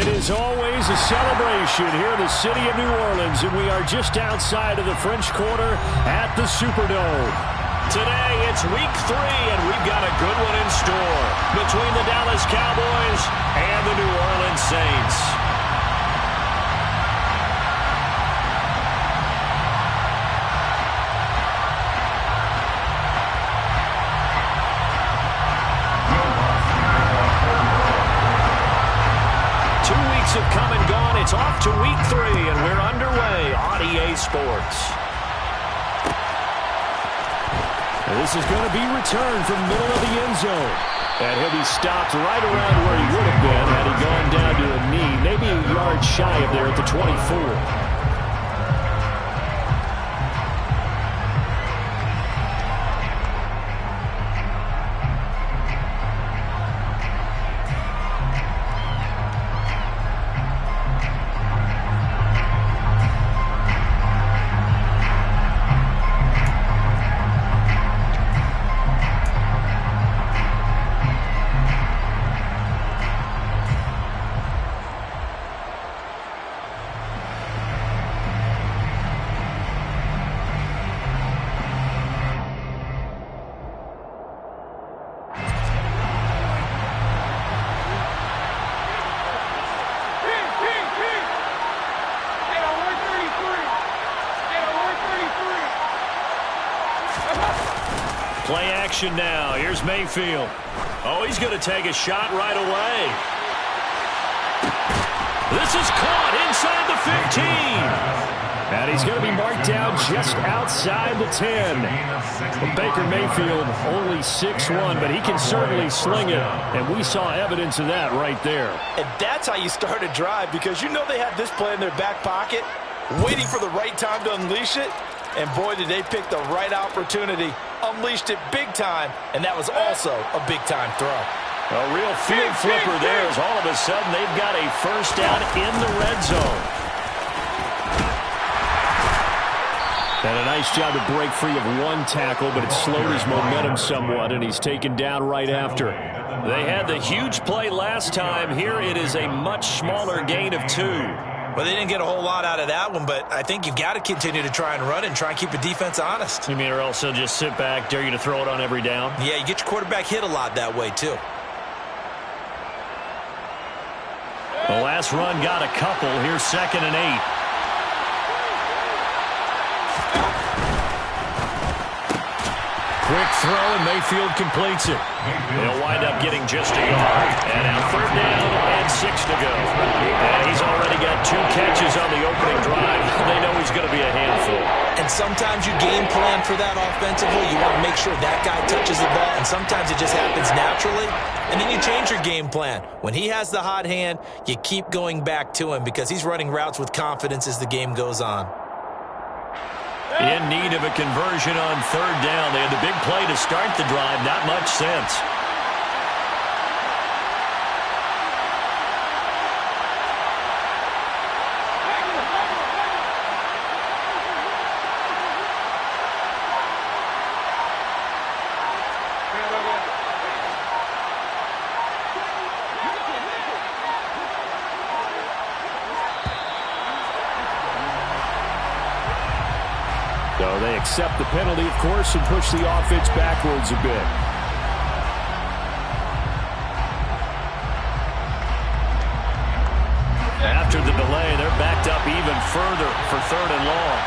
It is always a celebration here in the city of New Orleans, and we are just outside of the French Quarter at the Superdome. Today, it's week 3, and we've got a good one in store between the Dallas Cowboys and the New Orleans Saints. Have come and gone. It's off to week 3, and we're underway on EA Sports. And this is going to be returned from the middle of the end zone. And he'll be stopped right around where he would have been had he gone down to a knee, maybe a yard shy of there at the 24. Play action now. Here's Mayfield. Oh, he's going to take a shot right away. This is caught inside the 15. And he's going to be marked down just outside the 10. Well, Baker Mayfield only 6'1", but he can certainly sling it. And we saw evidence of that right there. And that's how you start a drive, because you know they have this play in their back pocket, waiting for the right time to unleash it. And boy, did they pick the right opportunity. Unleashed it big time, and that was also a big-time throw. A real field flipper there, as all of a sudden they've got a first down in the red zone. And a nice job to break free of one tackle, but it slowed his momentum somewhat, and he's taken down right after. They had the huge play last time. Here it is a much smaller gain of 2. Well, they didn't get a whole lot out of that one, but I think you've got to continue to try and run and try and keep the defense honest. You mean or else they'll just sit back, dare you to throw it on every down? Yeah, you get your quarterback hit a lot that way, too. The last run got a couple. Here's 2nd and 8. Quick throw, and Mayfield completes it. They'll wind up getting just a yard. And now 3rd down and 6 to go. And he's already got 2 catches on the opening drive. They know he's going to be a handful. And sometimes you game plan for that offensively. You want to make sure that guy touches the ball, and sometimes it just happens naturally. And then you change your game plan. When he has the hot hand, you keep going back to him because he's running routes with confidence as the game goes on. In need of a conversion on 3rd down. They had the big play to start the drive. Not much sense. So they accept the penalty, of course, and push the offense backwards a bit. After the delay, they're backed up even further for 3rd and long.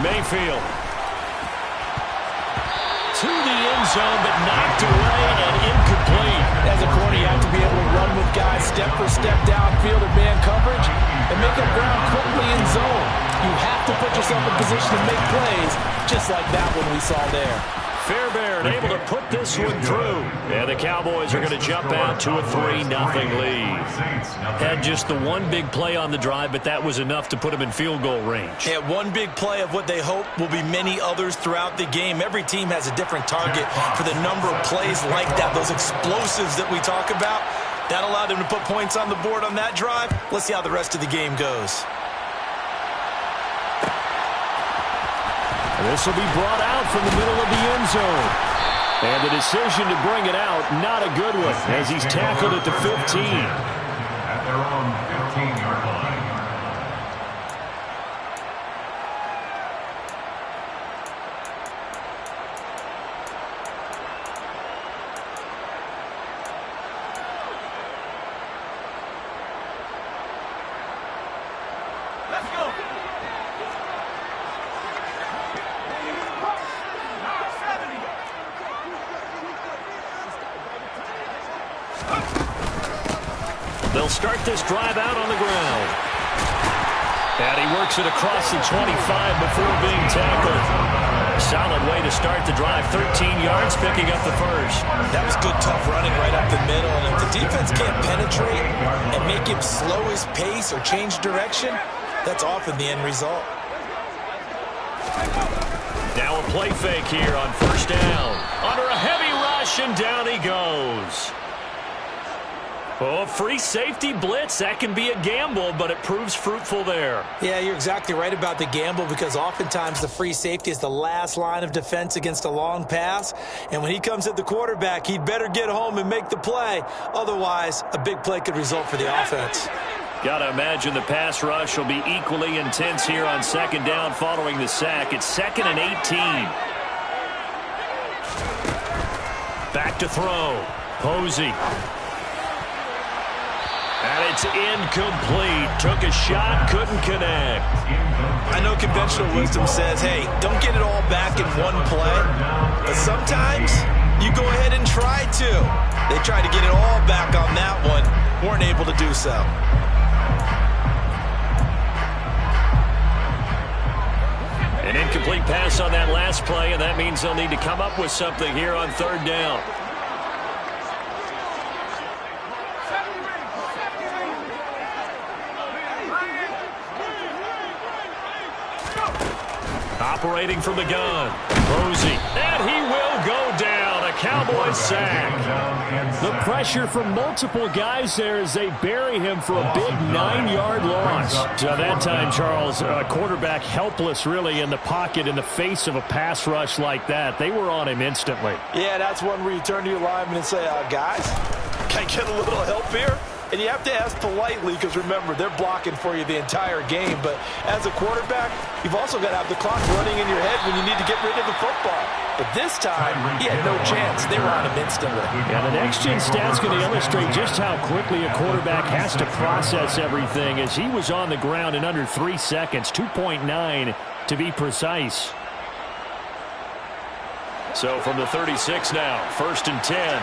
Mayfield. To the end zone, but knocked away and incomplete. As a corner, you have to be able to run with guys step for step downfield or man coverage and make up ground quickly in zone. You have to put yourself in position to make plays, just like that one we saw there. Fairbairn able to put this one through. And the Cowboys are going to jump out to a 3-0 lead. Had just the one big play on the drive, but that was enough to put them in field goal range. Yeah, one big play of what they hope will be many others throughout the game. Every team has a different target for the number of plays like that, those explosives that we talk about. That allowed them to put points on the board on that drive. Let's see how the rest of the game goes. This will be brought out from the middle of the end zone. And the decision to bring it out, not a good one, as he's tackled at the 15. At their own 15-yard line. They'll start this drive out on the ground. And he works it across the 25 before being tackled. Solid way to start the drive. 13 yards, picking up the first. That was good, tough running right up the middle. And if the defense can't penetrate and make him slow his pace or change direction, that's often the end result. Now a play fake here on first down. Under a heavy rush, and down he goes. Oh, free safety blitz, that can be a gamble, but it proves fruitful there. Yeah, you're exactly right about the gamble, because oftentimes the free safety is the last line of defense against a long pass. And when he comes at the quarterback, he'd better get home and make the play. Otherwise, a big play could result for the offense. Got to imagine the pass rush will be equally intense here on second down following the sack. It's 2nd and 18. Back to throw. Posey. And it's incomplete. Took a shot, couldn't connect. I know conventional wisdom says, hey, don't get it all back in one play. But sometimes you go ahead and try to. They tried to get it all back on that one. Weren't able to do so. An incomplete pass on that last play, and that means they'll need to come up with something here on third down. Operating from the gun, Posey, and he will go down. A Cowboys sack. The pressure from multiple guys there as they bury him for a big 9-yard loss. So that time, Charles, quarterback helpless really in the pocket in the face of a pass rush like that. They were on him instantly. Yeah, that's one where you turn to your lineman and say, guys, can I get a little help here? And you have to ask politely, because remember, they're blocking for you the entire game. But as a quarterback, you've also got to have the clock running in your head when you need to get rid of the football. But this time, he had no chance. They were on him instantly. Yeah, the next-gen stat's going to illustrate just how quickly a quarterback has to process everything, as he was on the ground in under 3 seconds, 2.9 to be precise. So from the 36 now, 1st and 10.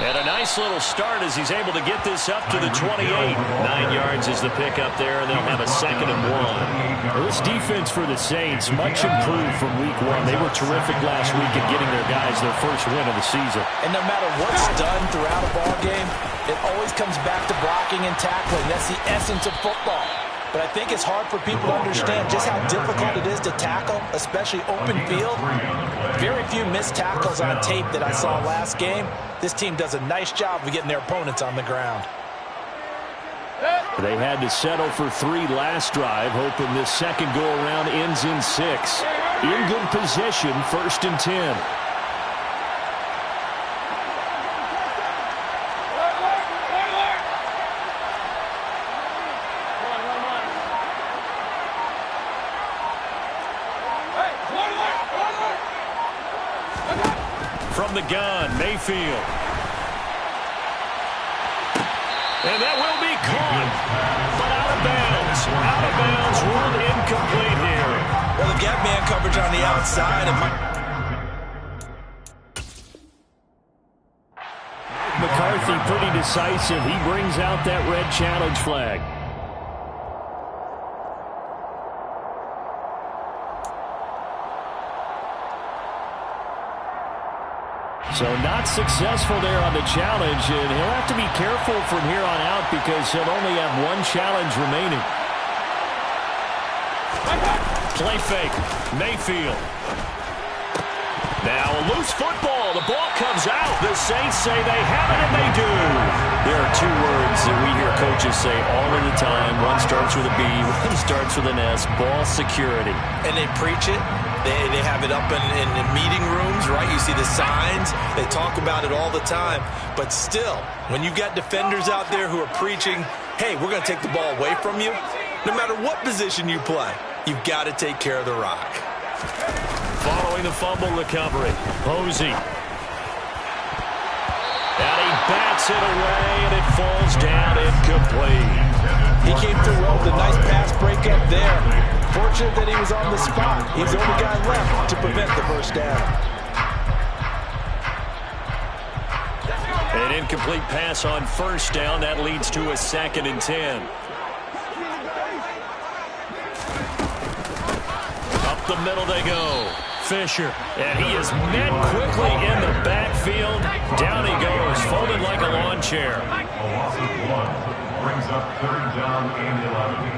And a nice little start as he's able to get this up to the 28. 9 yards is the pickup there, and they'll have a 2nd and 1. Well, this defense for the Saints, much improved from week 1. They were terrific last week at getting their guys their first win of the season. And no matter what's done throughout a ball game, it always comes back to blocking and tackling. That's the essence of football. But I think it's hard for people to understand just how difficult it is to tackle, especially open field. Very few missed tackles on tape that I saw last game. This team does a nice job of getting their opponents on the ground. They had to settle for 3 last drive, hoping this second go-around ends in 6. In good position, 1st and 10. From the gun, Mayfield. And that will be caught, but out of bounds. Out of bounds, ruled incomplete here. Well, the gap man coverage on the outside. McCarthy pretty decisive. He brings out that red challenge flag. So not successful there on the challenge, and he'll have to be careful from here on out because he'll only have 1 challenge remaining. Play fake, Mayfield. Now a loose football, the ball comes out. The Saints say they have it, and they do. There are two words that we hear coaches say all of the time. One starts with a B, one starts with an S, ball security. And they preach it. They have it up in meeting rooms, right? You see the signs. They talk about it all the time. But still, when you've got defenders out there who are preaching, hey, we're going to take the ball away from you, no matter what position you play, you've got to take care of the rock. Following the fumble recovery, Posey. And he bats it away, and it falls down incomplete. He came through well with a nice pass breakup there. Fortunate that he was on the spot. He's the only guy left to prevent the first down. An incomplete pass on first down. That leads to a 2nd and 10. Up the middle they go. Fisher. And he is met quickly in the backfield. Down he goes, folded like a lawn chair. A loss of 1 brings up 3rd down and 11.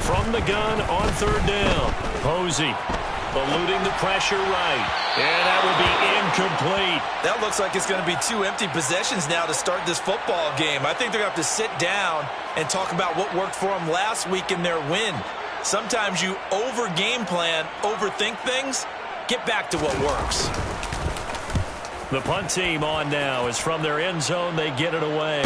From the gun on 3rd down. Posey eluding the pressure right. And that will be incomplete. That looks like it's going to be 2 empty possessions now to start this football game. I think they're going to have to sit down and talk about what worked for them last week in their win. Sometimes you over-game plan, overthink things. Get back to what works. The punt team on now is from their end zone. They get it away.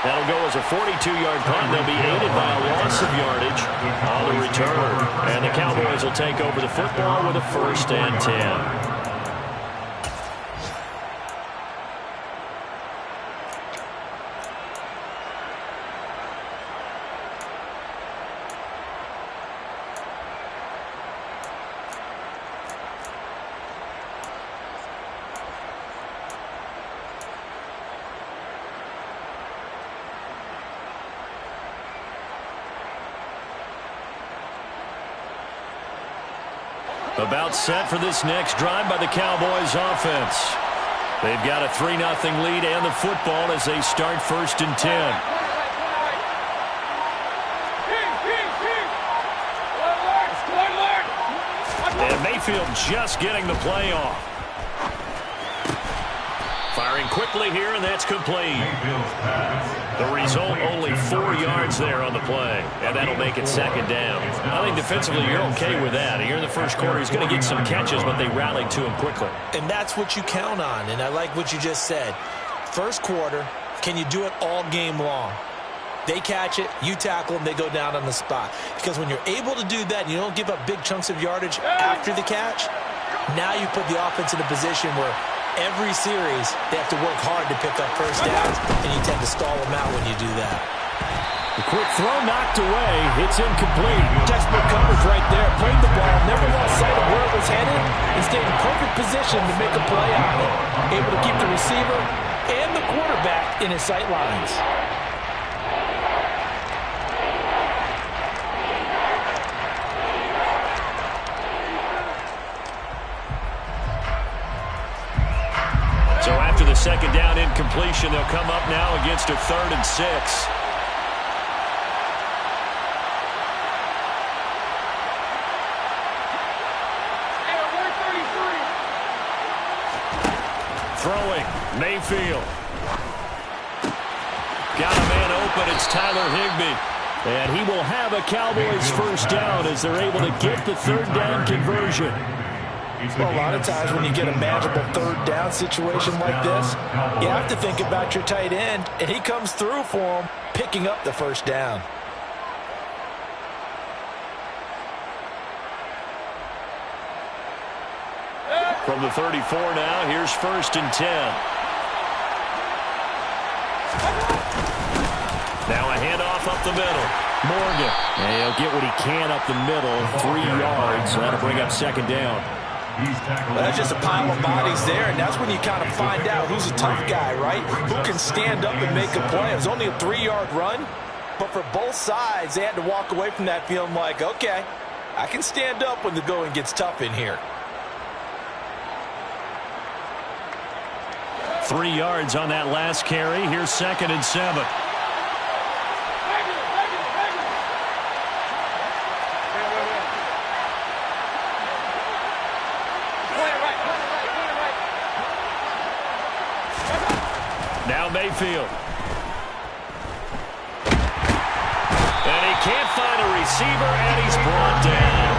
That'll go as a 42-yard punt. They'll be aided by a loss of yardage on the return. And the Cowboys will take over the football with a 1st and 10. About set for this next drive by the Cowboys offense. They've got a 3-0 lead and the football as they start 1st and 10. And Mayfield just getting the play off. Firing quickly here, and that's complete. The result, only 4 yards there on the play, and that'll make it 2nd down. I think defensively you're okay with that. Here in the first quarter, he's going to get some catches, but they rallied to him quickly. And that's what you count on, and I like what you just said. First quarter, can you do it all game long? They catch it, you tackle them, they go down on the spot. Because when you're able to do that and you don't give up big chunks of yardage after the catch, now you put the offense in a position where every series, they have to work hard to pick up first downs, and you tend to stall them out when you do that. The quick throw knocked away. It's incomplete. Textbook coverage right there. Played the ball, never lost sight of where it was headed, and stayed in perfect position to make a play on it. Able to keep the receiver and the quarterback in his sight lines. So after the 2nd down incompletion, they'll come up now against a 3rd and 6. Throwing, Mayfield. Got a man open, it's Tyler Higbee. And he will have a Cowboys 1st down as they're able to get the 3rd down conversion. Well, a lot of times when you get a manageable 3rd down situation like this, you have to think about your tight end, and he comes through for him, picking up the 1st down. From the 34 now, here's 1st and 10. Now a handoff up the middle. Morgan. And he'll get what he can up the middle. 3 yards. That'll bring up 2nd down. Well, that's just a pile of bodies there, and that's when you kind of find out who's a tough guy, right? Who can stand up and make a play. It was only a 3-yard run, but for both sides, they had to walk away from that feeling like, okay, I can stand up when the going gets tough in here. 3 yards on that last carry. Here's 2nd and 7. Now Mayfield. And he can't find a receiver, and he's brought down.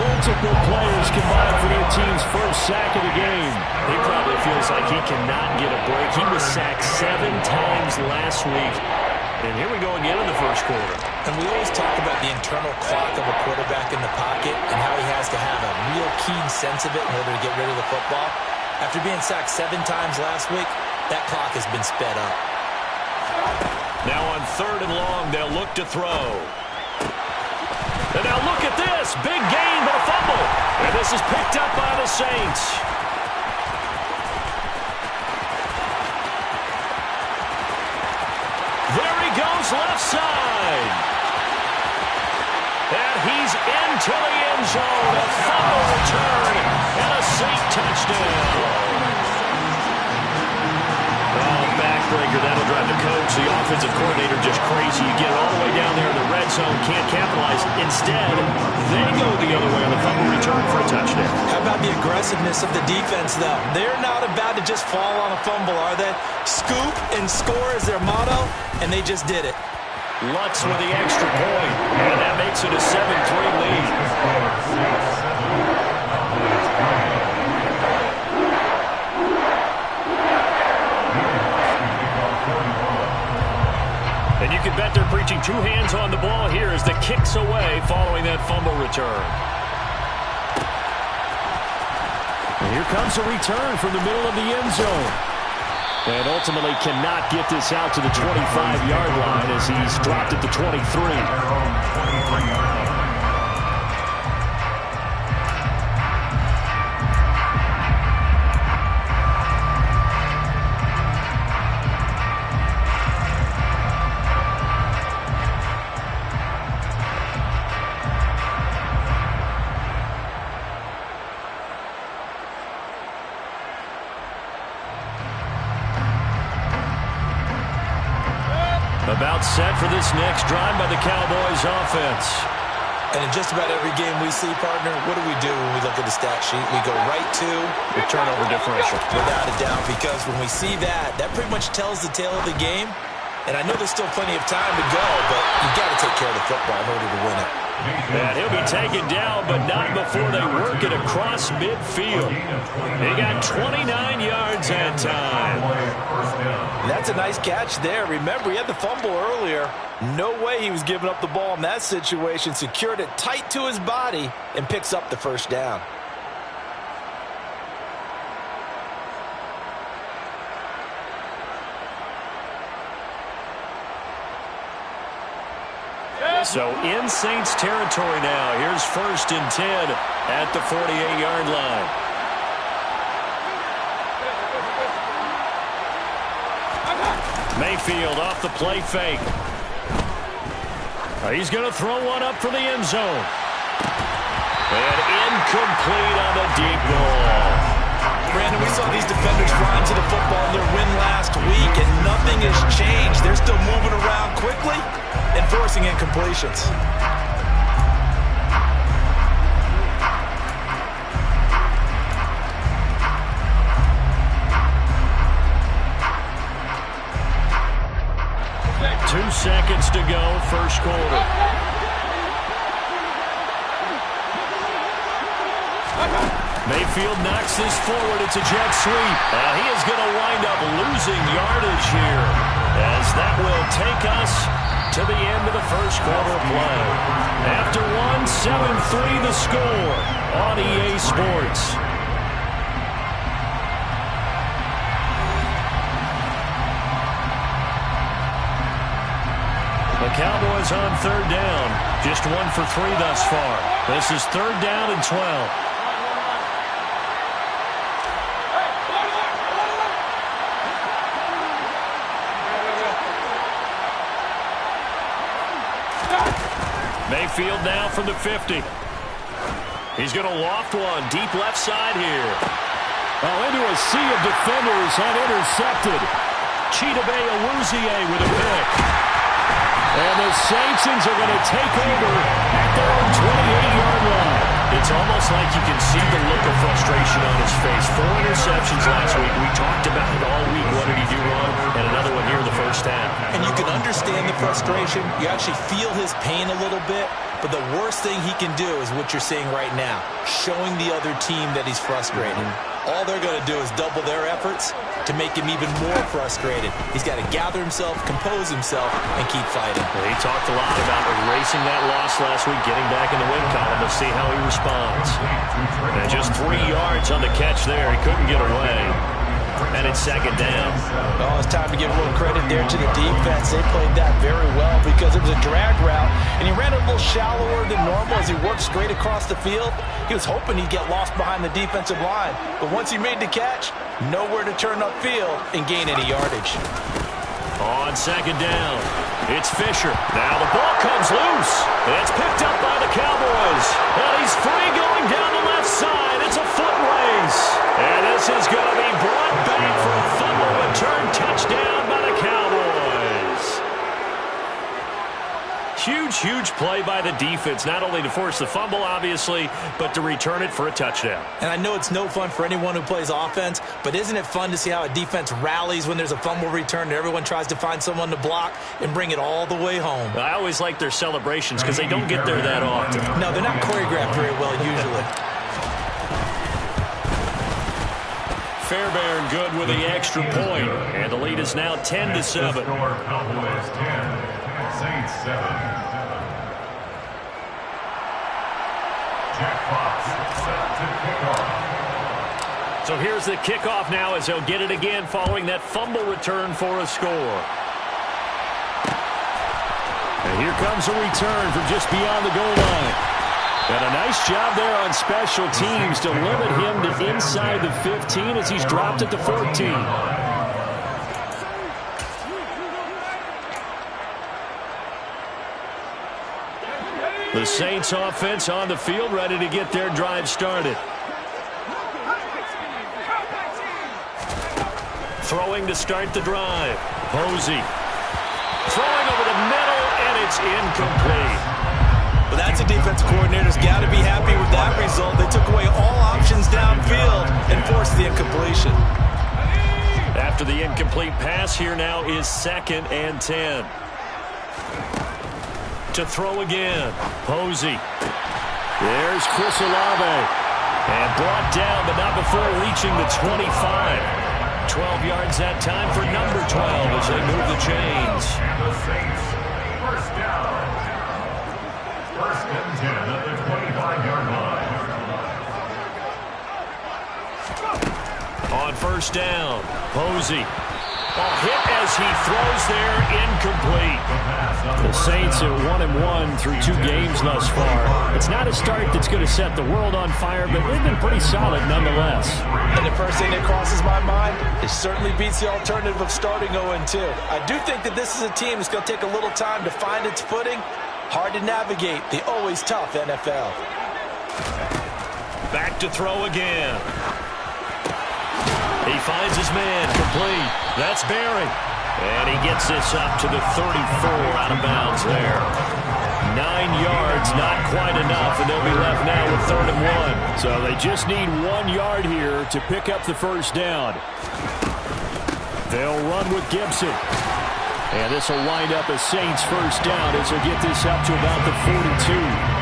Multiple players combined for their team's first sack of the game. He probably feels like he cannot get a break. He was sacked 7 times last week. And here we go again in the first quarter. And we always talk about the internal clock of a quarterback in the pocket and how he has to have a real keen sense of it in order to get rid of the football. After being sacked 7 times last week, that clock has been sped up. Now on 3rd and long, they'll look to throw. And now look at this. Big gain, but a fumble. And this is picked up by the Saints. There he goes, left side. And he's into the end zone. A fumble return and a Saint touchdown. Backbreaker, that'll drive the coach, the offensive coordinator, just crazy. You get it all the way down there in the red zone, can't capitalize. Instead, they go the other way on the fumble return for a touchdown. How about the aggressiveness of the defense, though? They're not about to just fall on a fumble, are they? Scoop and score is their motto, and they just did it. Lutz with the extra point, and that makes it a 7-3 lead. And you can bet they're preaching 2 hands on the ball here as the kick's away following that fumble return. And here comes a return from the middle of the end zone. And ultimately cannot get this out to the 25-yard line as he's dropped at the 23. About set for this next drive by the Cowboys offense. And in just about every game we see, partner, what do we do when we look at the stat sheet? We go right to the turnover differential. Without a doubt, because when we see that, that pretty much tells the tale of the game. And I know there's still plenty of time to go, but you've got to take care of the football in order to win it. And he'll be taken down, but not before they work it across midfield. They got 29 yards that time. That's a nice catch there. Remember, he had the fumble earlier. No way he was giving up the ball in that situation. Secured it tight to his body and picks up the first down. So in Saints territory now. Here's 1st and 10 at the 48-yard line. Mayfield off the play fake. He's going to throw one up for the end zone. And incomplete on the deep ball. Brandon, we saw these defenders flying to the football in their win last week, and nothing has changed. They're still moving around quickly and forcing incompletions. Two seconds to go, first quarter. Mayfield knocks this forward. It's a jet sweep. He is going to wind up losing yardage here, as that will take us to the end of the first quarter play. After one, 7-3 the score on EA Sports. The Cowboys on 3rd down. Just 1 for 3 thus far. This is 3rd down and 12. Mayfield now from the 50. He's going to loft one deep left side here. Into a sea of defenders and intercepted. Chidobe Awuzie with a pick. And the Saints are going to take over at their own 28-yard line. It's almost like you can see the look of frustration on his face. 4 interceptions last week. We talked about it all week. What did he do wrong? And another one here in the first half. And you can understand the frustration. You actually feel his pain a little bit. But the worst thing he can do is what you're seeing right now, showing the other team that he's frustrated. All they're going to do is double their efforts to make him even more frustrated. He's got to gather himself, compose himself, and keep fighting. Well, he talked a lot about erasing that loss last week, getting back in the win column. We'll see how he responds. And just 3 yards on the catch there. He couldn't get away. And it's second down. Well, it's time to give a little credit there to the defense. They played that very well because it was a drag route, and he ran a little shallower than normal as he worked straight across the field. He was hoping he'd get lost behind the defensive line, but once he made the catch, nowhere to turn upfield and gain any yardage. On second down, it's Fisher. Now the ball comes loose. It's picked up by the Cowboys. And he's free going down the left side. It's a foot race. And this is going to be brought back for a fumble return touchdown by the Cowboys. Huge play by the defense, not only to force the fumble, obviously, but to return it for a touchdown. And I know it's no fun for anyone who plays offense, but isn't it fun to see how a defense rallies when there's a fumble return and everyone tries to find someone to block and bring it all the way home? I always like their celebrations because they don't get there that often. No, they're not choreographed very well usually. Fairbairn good with the extra point, and the lead is now 10-7. Cowboys 10, Saints 7. Jack Fox set to kick off. So here's the kickoff now as he'll get it again following that fumble return for a score. And here comes a return from just beyond the goal line. And a nice job there on special teams to limit him to inside the 15 as he's dropped it to 14. The Saints offense on the field, ready to get their drive started. Throwing to start the drive. Posey. Throwing over the middle, and it's incomplete. Well, that's a defense coordinator's got to be happy with that result. They took away all options downfield and forced the incompletion. After the incomplete pass, here now is 2nd and 10. To throw again. Posey. There's Chris Olave. And brought down, but not before reaching the 25. 12 yards that time for number 12 as they move the chains. And the Saints, first down. First and 10 at the 25-yard line. On first down, Posey. Hit as he throws there, incomplete. The Saints are 1-1 through 2 games thus far. It's not a start that's going to set the world on fire, but they've been pretty solid nonetheless. And the first thing that crosses my mind, it certainly beats the alternative of starting 0-2. I do think that this is a team that's going to take a little time to find its footing. Hard to navigate the always tough NFL. Back to throw again. He finds his man, complete. That's Barry. And he gets this up to the 34 out of bounds there. 9 yards, not quite enough, and they'll be left now with 3rd and 1. So they just need 1 yard here to pick up the first down. They'll run with Gibson. And this will wind up a Saints first down as they'll get this up to about the 42.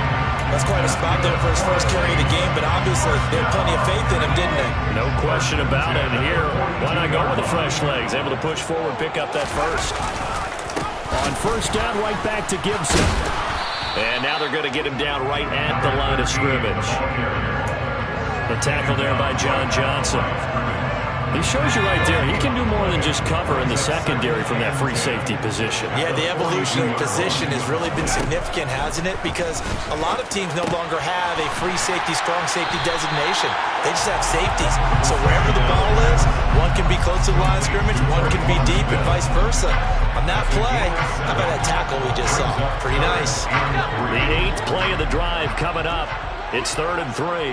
That's quite a spot there for his first carry of the game, but obviously they had plenty of faith in him, didn't they? No question about it. And here, why not go with the fresh legs? Able to push forward, pick up that first. On first down, right back to Gibson. And now they're going to get him down right at the line of scrimmage. The tackle there by John Johnson. He shows you right there, he can do more than just cover in the secondary from that free safety position. Yeah, the evolution of position has really been significant, hasn't it? Because a lot of teams no longer have a free safety, strong safety designation. They just have safeties. So wherever the ball is, one can be close to the line of scrimmage, one can be deep, and vice versa. On that play, how about that tackle we just saw? Pretty nice. The 8th play of the drive coming up. It's 3rd and 3.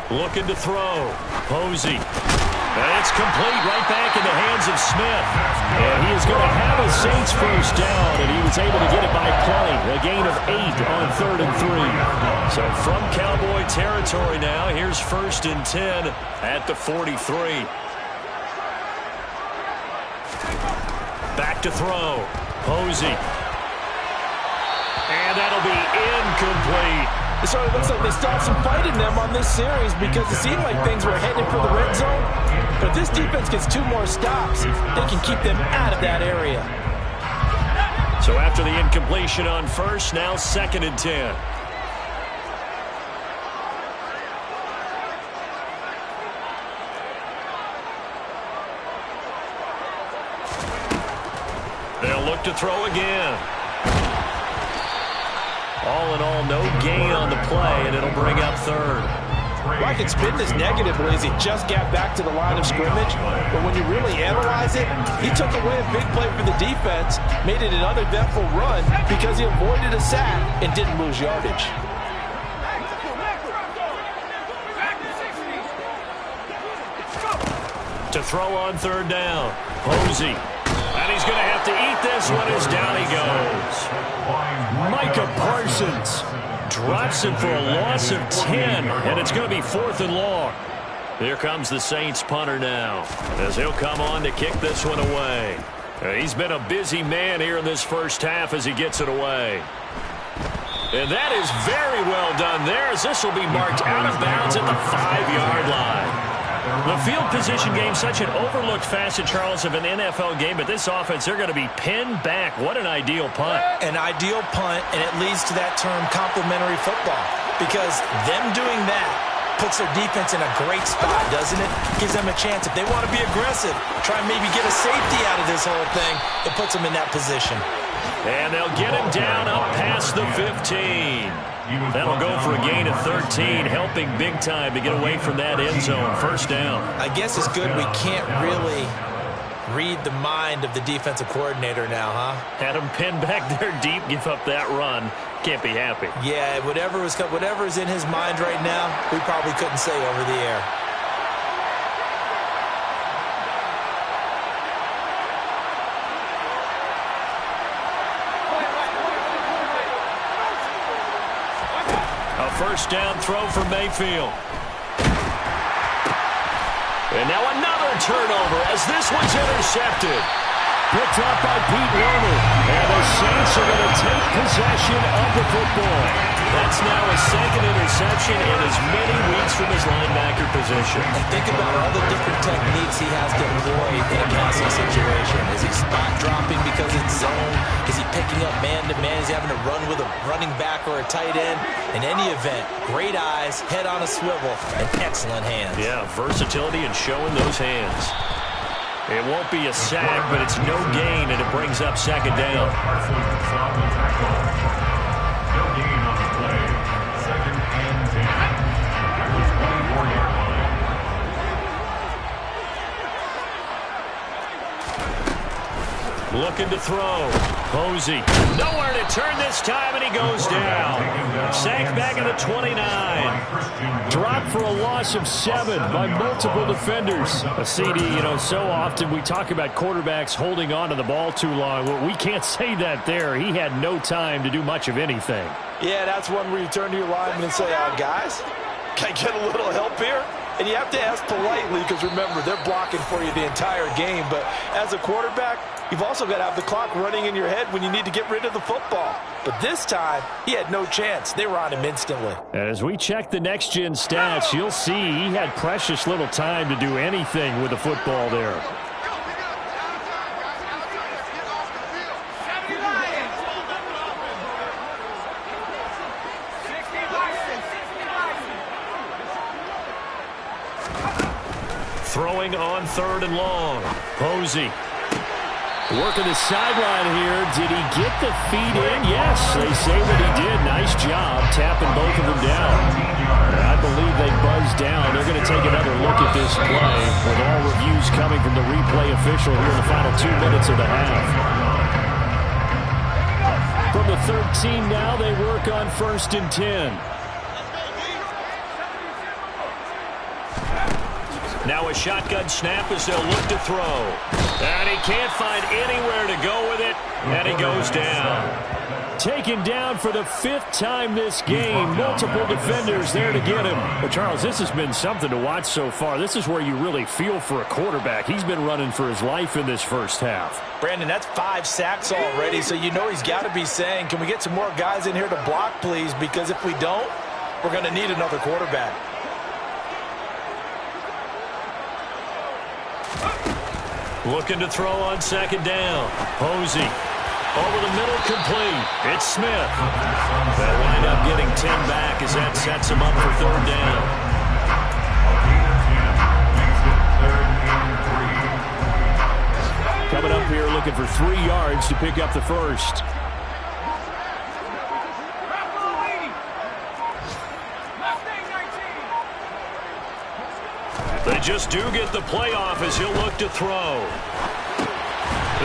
Looking to throw. Posey. And it's complete right back in the hands of Smith. And he is going to have a Saints first down, and he was able to get it by play. A gain of 8 on 3rd and 3. So from Cowboy territory now, here's 1st and 10 at the 43. Back to throw. Posey. And that'll be incomplete. So it looks like they stopped some fight in them on this series because it seemed like things were headed for the red zone. But if this defense gets 2 more stops, they can keep them out of that area. So after the incompletion on first, now 2nd and 10. They'll look to throw again. All in all, no gain on the play, and it'll bring up 3rd. Well, I can spin this negatively as he just got back to the line of scrimmage, but when you really analyze it, he took away a big play for the defense, made it an uneventful run because he avoided a sack and didn't lose yardage. To throw on 3rd down, Posey. And he's going to have to eat this one as down he goes. Micah Parsons drops him for a loss of 10, and it's going to be 4th and long. Here comes the Saints punter now, as he'll come on to kick this one away. He's been a busy man here in this first half as he gets it away. And that is very well done there, as this will be marked out of bounds at the 5-yard line. The field position game, such an overlooked facet, Charles, of an NFL game, but this offense, they're going to be pinned back. What an ideal punt. An ideal punt, and it leads to that term complementary football, because them doing that puts their defense in a great spot, doesn't it? Gives them a chance. If they want to be aggressive, try and maybe get a safety out of this whole thing, it puts them in that position. And they'll get him down up past the 15. That'll go for a gain of 13, helping big time to get away from that end zone. 1st down. I guess it's good we can't really read the mind of the defensive coordinator now, huh? Had him pinned back there deep, give up that run. Can't be happy. Yeah, whatever is in his mind right now, we probably couldn't say over the air. First down throw for Mayfield. And now another turnover as this one's intercepted. Picked up by Pete Werner. And the Saints are going to take possession of the football. That's now a 2nd interception in as many weeks from his linebacker position. And think about all the different techniques he has to employ in a passing situation. Is he spot dropping because it's zone? Is he picking up man-to-man? Is he having to run with a running back or a tight end? In any event, great eyes, head on a swivel, and excellent hands. Yeah, versatility and showing those hands. It won't be a sack, but it's no gain, and it brings up 2nd down. No gain on the play. 2nd and 10. At the 24-yard line. Looking to throw. Posey. Nowhere to turn this time, and he goes down. Sacked back at the 29. Dropped for a loss of 7 by multiple defenders. A CD, so often we talk about quarterbacks holding on to the ball too long. Well, we can't say that there. He had no time to do much of anything. Yeah, that's one where you turn to your lineman and say, guys, can I get a little help here? And you have to ask politely because, remember, they're blocking for you the entire game. But as a quarterback, you've also got to have the clock running in your head when you need to get rid of the football. But this time, he had no chance. They were on him instantly. As we check the next-gen stats, you'll see he had precious little time to do anything with the football there. Throwing on 3rd and long. Posey. Working the sideline here. Did he get the feet in? Yes, they say that he did. Nice job tapping both of them down. I believe they buzzed down. They're going to take another look at this play with all reviews coming from the replay official here in the final 2 minutes of the half. From the 13 now, they work on 1st and 10. Now a shotgun snap as they'll look to throw. And he can't find anywhere to go with it, and he goes down. Taken down for the 5th time this game. Multiple defenders there to get him. But, Charles, this has been something to watch so far. This is where you really feel for a quarterback. He's been running for his life in this first half. Brandon, that's 5 sacks already, so you know he's got to be saying, can we get some more guys in here to block, please? Because if we don't, we're going to need another quarterback. Looking to throw on 2nd down. Posey. Over the middle, complete. It's Smith. They'll wind up getting 10 back as that sets him up for 3rd down. Coming up here looking for 3 yards to pick up the first. They just do get the playoff as he'll look to throw.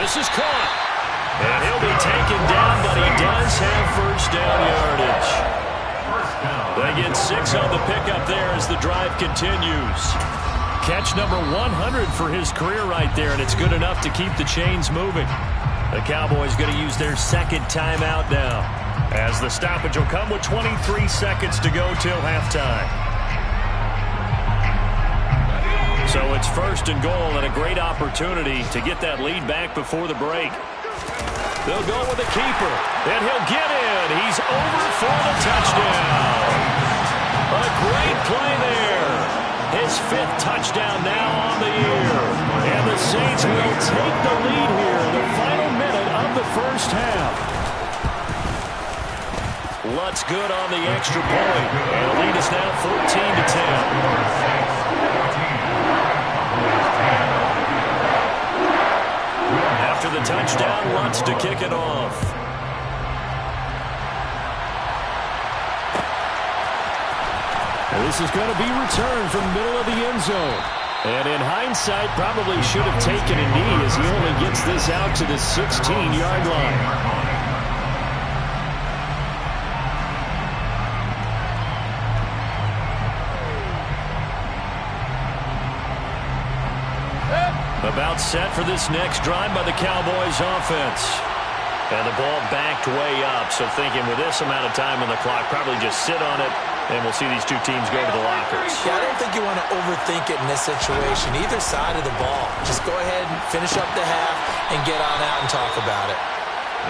This is caught. And he'll be taken down, but he does have 1st down yardage. They get 6 on the pickup there as the drive continues. Catch number 100 for his career right there, and it's good enough to keep the chains moving. The Cowboys going to use their 2nd timeout now, as the stoppage will come with 23 seconds to go till halftime. So it's 1st and goal and a great opportunity to get that lead back before the break. They'll go with the keeper, and he'll get in. He's over for the touchdown. A great play there. His 5th touchdown now on the year. And the Saints will take the lead here in the final minute of the first half. Lutz good on the extra point. And the lead is now 14-10. After the touchdown, Lutz to kick it off. This is going to be returned from the middle of the end zone. And in hindsight, probably should have taken a knee as he only gets this out to the 16-yard line. About set for this next drive by the Cowboys offense. And the ball backed way up, so thinking with this amount of time on the clock, probably just sit on it, and we'll see these 2 teams go to the lockers. Yeah, I don't think you want to overthink it in this situation, either side of the ball. Just go ahead and finish up the half and get on out and talk about it.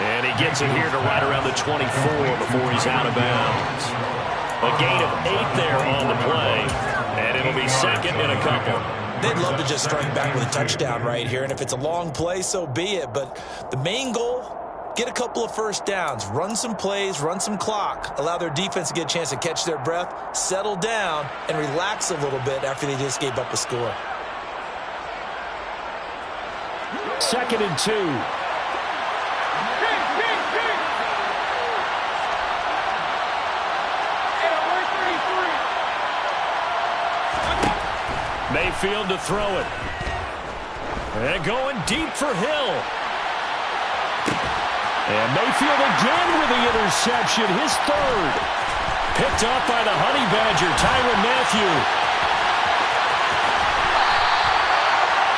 And he gets it here to right around the 24 before he's out of bounds. A gain of 8 there on the play, and it'll be 2nd and a couple. They'd love to just strike back with a touchdown right here, and if it's a long play, so be it. But the main goal, get a couple of 1st downs, run some plays, run some clock, allow their defense to get a chance to catch their breath, settle down, and relax a little bit after they just gave up a score. 2nd and 2. Mayfield to throw it. And going deep for Hill. And Mayfield again with the interception, his 3rd. Picked up by the Honey Badger, Tyrann Mathieu.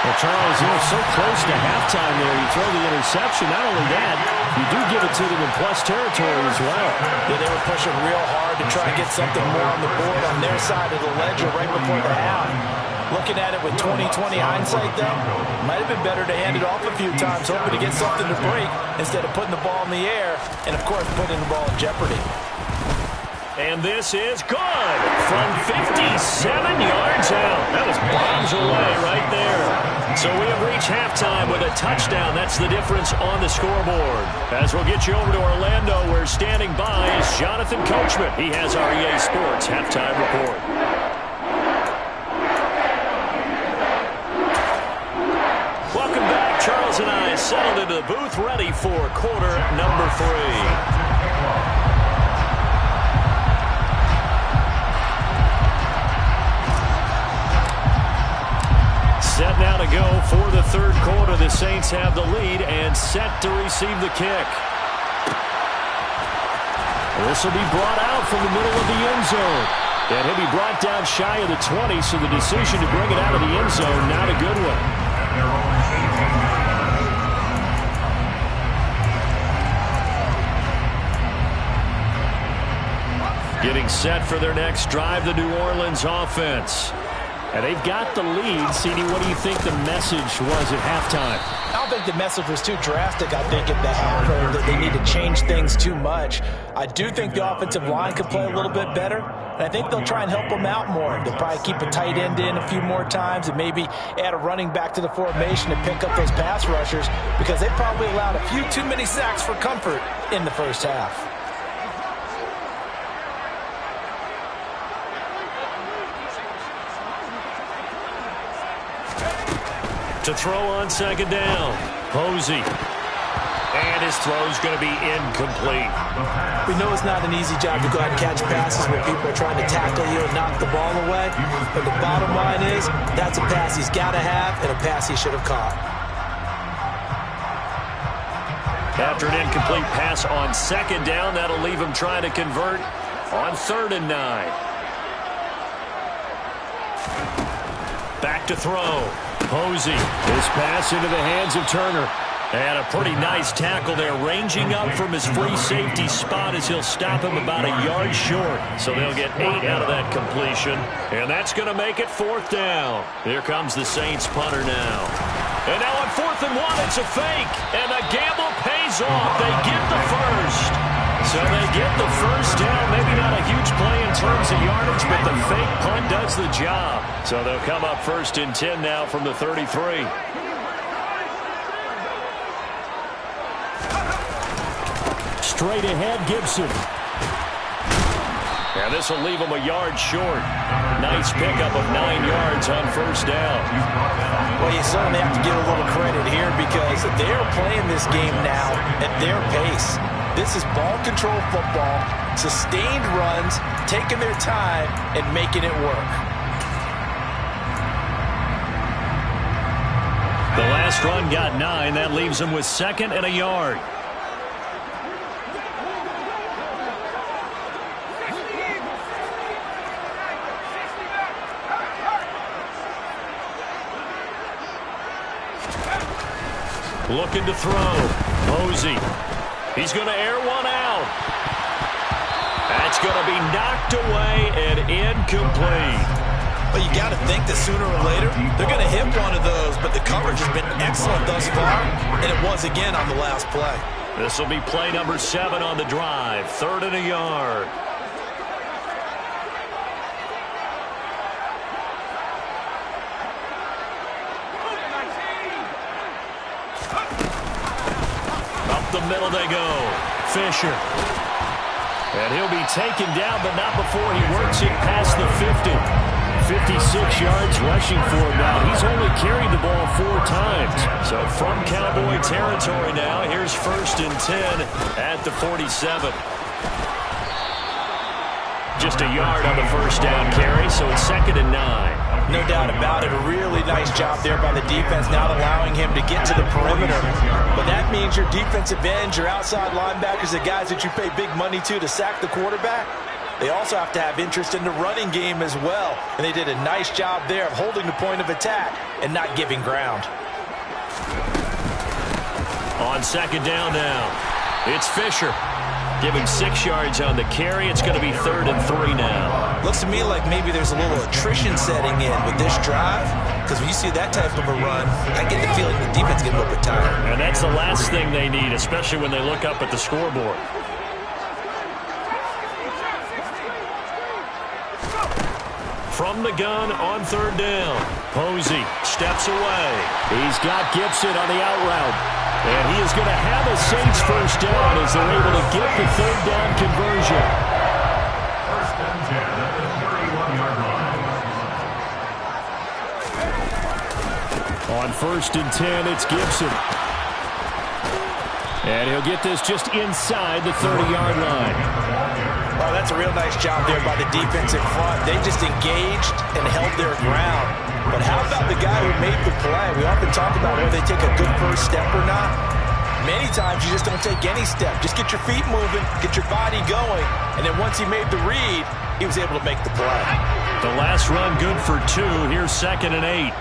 Well, Charles, so close to halftime there. You throw the interception. Not only that, you do give it to them in plus territory as well. Yeah, they were pushing real hard to try and get something more on the board on their side of the ledger right before the half. Looking at it with 20/20 hindsight, though, might have been better to hand it off a few times, hoping to get something to break instead of putting the ball in the air and, of course, putting the ball in jeopardy. And this is good from 57 yards out. That was bombs away right there. So we have reached halftime with a touchdown. That's the difference on the scoreboard. As we'll get you over to Orlando, where standing by is Jonathan Coachman. He has our EA Sports halftime report. Welcome back. Charles and I settled into the booth, ready for quarter number 3. Set now to go for the 3rd quarter. The Saints have the lead and set to receive the kick. This will be brought out from the middle of the end zone. And he'll be brought down shy of the 20, so the decision to bring it out of the end zone, not a good one. Getting set for their next drive, the New Orleans offense. And they've got the lead. CD, what do you think the message was at halftime? I don't think the message was too drastic. I think at the half that they need to change things too much. I do think the offensive line could play a little bit better, and I think they'll try and help them out more. They'll probably keep a tight end in a few more times and maybe add a running back to the formation to pick up those pass rushers, because they probably allowed a few too many sacks for comfort in the first half. To throw on second down, Posey. And his throw's going to be incomplete. We know it's not an easy job to go out and catch passes when people are trying to tackle you and knock the ball away. But the bottom line is, that's a pass he's got to have and a pass he should have caught. After an incomplete pass on second down, that'll leave him trying to convert on 3rd and 9. Back to throw. Posey. His pass into the hands of Turner. And a pretty nice tackle there, ranging up from his free safety spot as he'll stop him about a yard short. So they'll get 8 out of that completion. And that's going to make it 4th down. Here comes the Saints punter now. And now on 4th and 1, it's a fake. And the gamble pays off. They get the first. So they get the first down. Maybe not a huge play in terms of yardage, but the fake punt does the job. So they'll come up 1st and 10 now from the 33. Straight ahead, Gibson. And this will leave him a yard short. Nice pickup of 9 yards on 1st down. Well, you certainly have to give a little credit here because they're playing this game now at their pace. This is ball control football, sustained runs, taking their time, and making it work. The last run got 9. That leaves them with 2nd and a yard. Looking to throw. Posey. He's going to air one out. That's going to be knocked away and incomplete. Well, you got to think that sooner or later they're going to hit one of those, but the coverage has been excellent thus far, and it was again on the last play. This will be play number 7 on the drive. 3rd and a yard. The middle they go. Fisher. And he'll be taken down, but not before he works it past the 50. 56 yards rushing for him now. He's only carried the ball 4 times. So from Cowboy territory now, here's 1st and 10 at the 47. Just a yard on the 1st down carry, so it's 2nd and 9. No doubt about it. A really nice job there by the defense, not allowing him to get to the perimeter. But that means your defensive ends, your outside linebackers, the guys that you pay big money to sack the quarterback, they also have to have interest in the running game as well. And they did a nice job there of holding the point of attack and not giving ground. On 2nd down now, it's Fisher. Give him 6 yards on the carry. It's going to be 3rd and 3 now. Looks to me like maybe there's a little attrition setting in with this drive, because when you see that type of a run, I get the feeling the defense is getting a little bit tired. And that's the last thing they need, especially when they look up at the scoreboard. From the gun on 3rd down, Posey steps away. He's got Gibson on the out route. And he is going to have a Saints 1st down as they're able to get the 3rd down conversion. 1st and 10 at the 31-yard line. On 1st and 10, it's Gibson. And he'll get this just inside the 30-yard line. Oh, that's a real nice job there by the defense in front. They just engaged and held their ground. But how about the guy who made the play? We often talk about whether they take a good first step or not. Many times you just don't take any step. Just get your feet moving, get your body going, and then once he made the read, he was able to make the play. The last run good for 2. Here's 2nd and 8.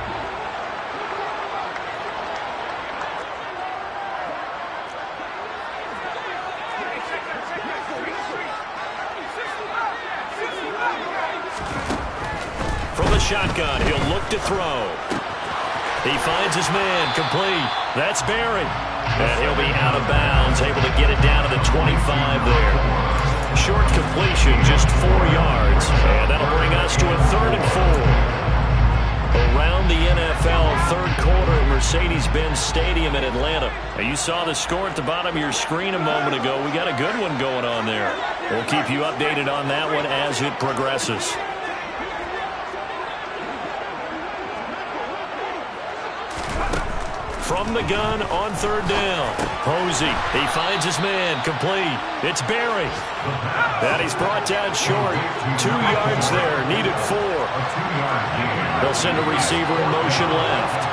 From the shotgun, he'll look to throw. He finds his man, complete. That's Barry. And he'll be out of bounds, able to get it down to the 25 there. Short completion, just 4 yards. And that'll bring us to a 3rd and 4. Around the NFL, 3rd quarter at Mercedes-Benz Stadium in Atlanta. And you saw the score at the bottom of your screen a moment ago. We got a good one going on there. We'll keep you updated on that one as it progresses. From the gun on 3rd down. Posey, he finds his man, complete. It's Barry. And he's brought down short. 2 yards there, needed 4. They'll send a receiver in motion left.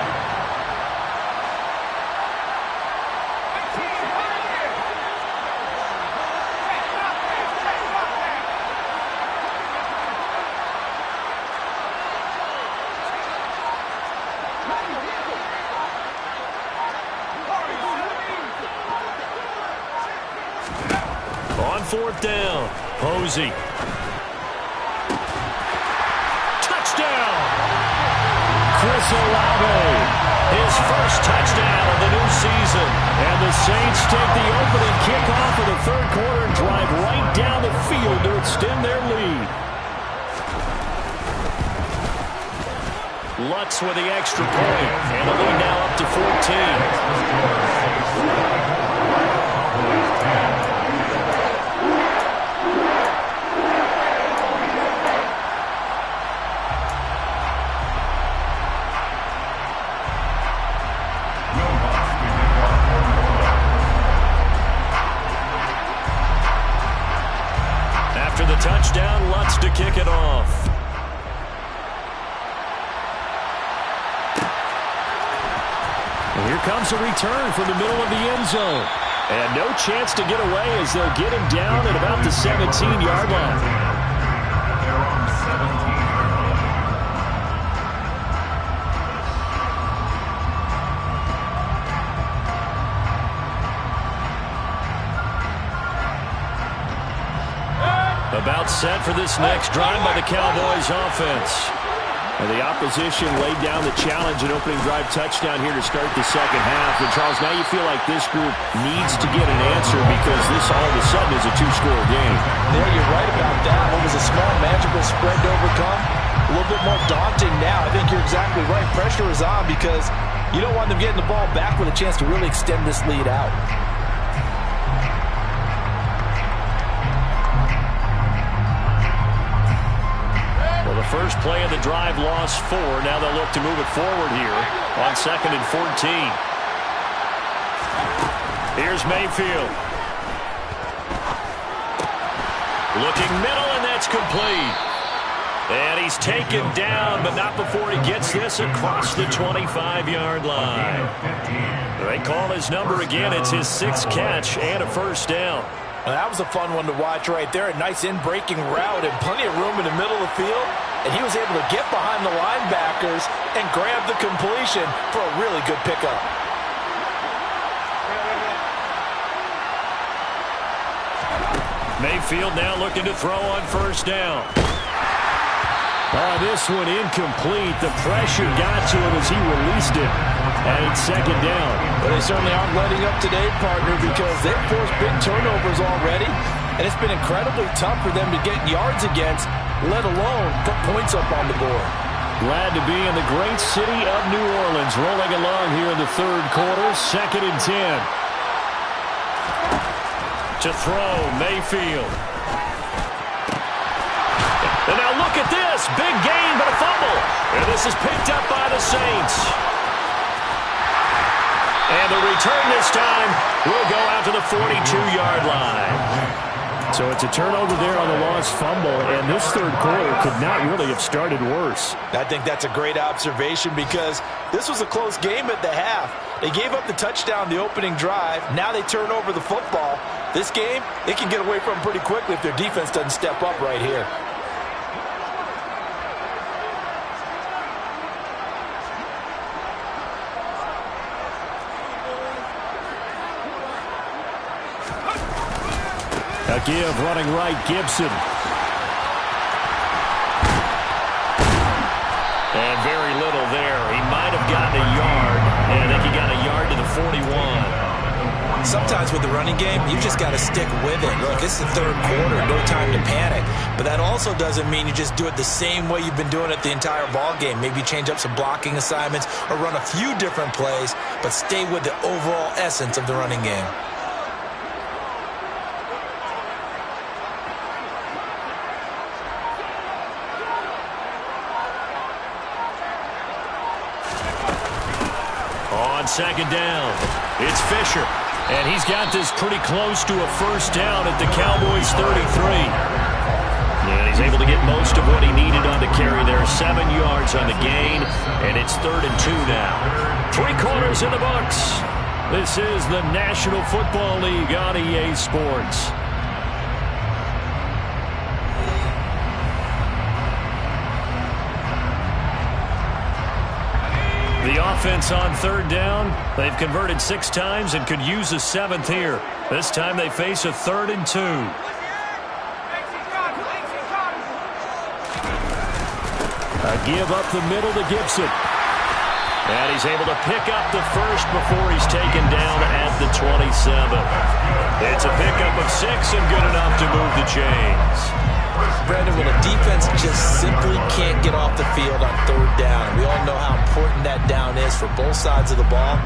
On 4th down, Posey. Touchdown! Chris Olave, his first touchdown of the new season. And the Saints take the opening kickoff of the 3rd quarter and drive right down the field to extend their lead. Lutz with the extra point, and the lead now up to 14. The touchdown, Lutz to kick it off. And here comes a return from the middle of the end zone. And no chance to get away as they'll get him down at about the 17-yard line. About set for this next drive by the Cowboys offense. And the opposition laid down the challenge and opening drive touchdown here to start the 2nd half. And Charles, now you feel like this group needs to get an answer because this all of a sudden is a 2-score game. Yeah, you're right about that. What was a small magical spread to overcome? A little bit more daunting now. I think you're exactly right. Pressure is on because you don't want them getting the ball back with a chance to really extend this lead out. First play of the drive lost 4. Now they'll look to move it forward here on 2nd and 14. Here's Mayfield. Looking middle, and that's complete. And he's taken down, but not before he gets this across the 25-yard line. They call his number again. It's his 6th catch and a 1st down. Well, that was a fun one to watch right there. A nice in-breaking route and plenty of room in the middle of the field. And he was able to get behind the linebackers and grab the completion for a really good pickup. Mayfield now looking to throw on 1st down. This one incomplete. The pressure got to him as he released it. And it's 2nd down. But they certainly aren't letting up today, partner, because they've forced big turnovers already. And it's been incredibly tough for them to get yards against, let alone put points up on the board. Glad to be in the great city of New Orleans, rolling along here in the 3rd quarter, 2nd and 10. To throw, Mayfield. And now look at this, big gain, but a fumble. And this is picked up by the Saints. And the return this time will go out to the 42-yard line. So it's a turnover there on the lost fumble, and this third quarter could not really have started worse. I think that's a great observation because this was a close game at the half. They gave up the touchdown the opening drive. Now they turn over the football. This game, they can get away from pretty quickly if their defense doesn't step up right here. A give running right, Gibson. And very little there. He might have gotten a yard. And I think he got a yard to the 41. Sometimes with the running game, you just got to stick with it. Look, it's the third quarter, no time to panic. But that also doesn't mean you just do it the same way you've been doing it the entire ball game. Maybe change up some blocking assignments or run a few different plays, but stay with the overall essence of the running game. On second down, it's Fisher. And he's got this pretty close to a first down at the Cowboys' 33. And he's able to get most of what he needed on the carry there. 7 yards on the gain, and it's 3rd and 2 now. 3 quarters in the books. This is the National Football League on EA Sports. The offense on 3rd down. They've converted 6 times and could use a 7th here. This time they face a 3rd and 2. A give up the middle to Gibson. And he's able to pick up the first before he's taken down at the 27. It's a pickup of 6 and good enough to move the chains. Brandon, when a defense just simply can't get off the field on 3rd down, and we all know how important that down is for both sides of the ball,